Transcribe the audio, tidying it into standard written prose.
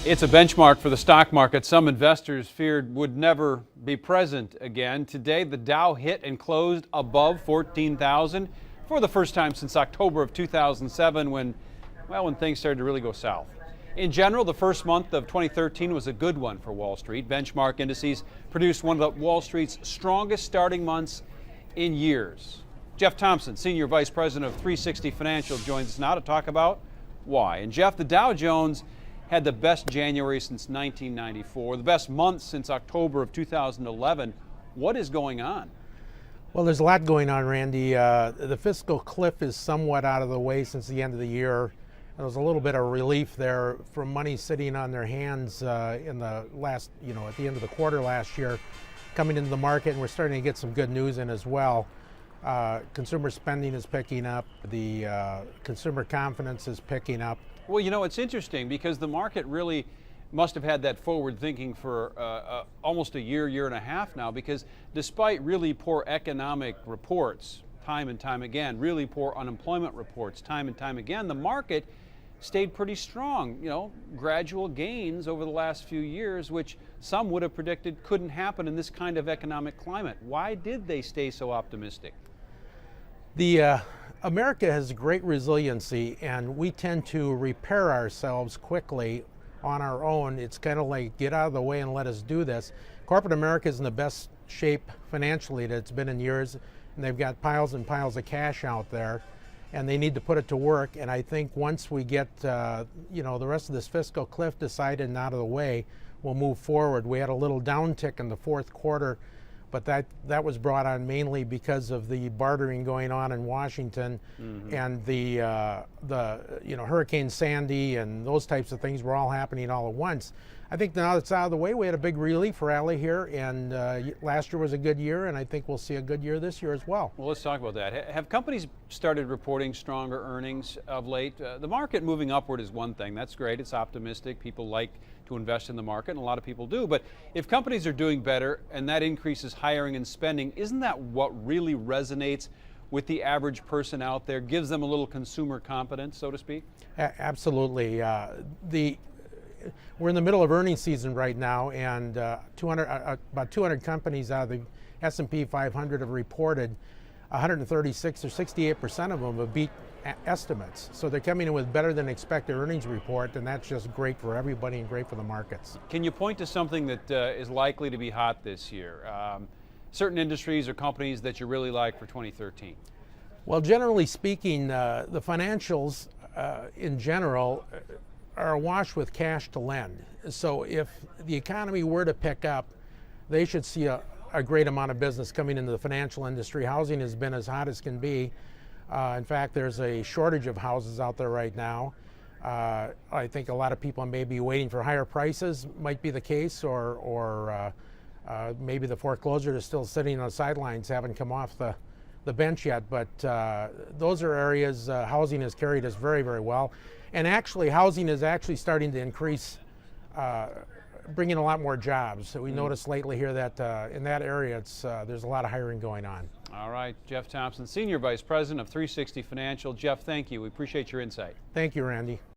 It's a benchmark for the stock market some investors feared would never be present again. Today, the Dow hit and closed above 14,000 for the first time since October of 2007 when things started to really go south. In general, the first month of 2013 was a good one for Wall Street. Benchmark indices produced one of Wall Street's strongest starting months in years. Jeff Thompson, Senior Vice President of 360 Financial, joins us now to talk about why. And Jeff, the Dow Jones had the best January since 1994, the best month since October of 2011. What is going on? Well, there's a lot going on, Randy. The fiscal cliff is somewhat out of the way since the end of the year. There was a little bit of relief there from money sitting on their hands in the last, at the end of the quarter last year, coming into the market, and we're starting to get some good news in as well. Consumer spending is picking up. The consumer confidence is picking up. Well, it's interesting because the market really must have had that forward thinking for almost a year and a half now, because despite really poor economic reports time and time again, really poor unemployment reports time and time again, the market stayed pretty strong. Gradual gains over the last few years, which some would have predicted couldn't happen in this kind of economic climate. Why did they stay so optimistic? America has great resiliency, and we tend to repair ourselves quickly on our own. It's kind of like, get out of the way and let us do this. Corporate America is in the best shape financially that it's been in years, and they've got piles and piles of cash out there, and they need to put it to work. And I think once we get the rest of this fiscal cliff decided and out of the way, we'll move forward. We had a little downtick in the fourth quarter, but that was brought on mainly because of the bartering going on in Washington, and the Hurricane Sandy and those types of things were all happening all at once. I think now it's out of the way. We had a big relief rally here, and last year was a good year, and I think we'll see a good year this year as well. Well, let's talk about that. Have companies started reporting stronger earnings of late? The market moving upward is one thing. That's great. It's optimistic. People like to invest in the market, and a lot of people do. But if companies are doing better and that increases hiring and spending, isn't that what really resonates with the average person out there, gives them a little consumer confidence, so to speak? Absolutely. We're in the middle of earnings season right now, and about 200 companies out of the S&P 500 have reported. 136 or 68% of them have beat estimates. So they're coming in with better than expected earnings report, and that's just great for everybody and great for the markets. Can you point to something that is likely to be hot this year? Certain industries or companies that you really like for 2013? Well, generally speaking, the financials in general are awash with cash to lend. So if the economy were to pick up, they should see a great amount of business coming into the financial industry. Housing has been as hot as can be. In fact, there's a shortage of houses out there right now. I think a lot of people may be waiting for higher prices, might be the case, or maybe the foreclosure is still sitting on the sidelines, haven't come off the bench yet. But those are areas housing has carried us very, very well. And actually, housing is actually starting to increase, bringing a lot more jobs. So we noticed lately here that in that area, there's a lot of hiring going on. All right, Jeff Thompson, Senior Vice President of 360 Financial. Jeff, thank you. We appreciate your insight. Thank you, Randy.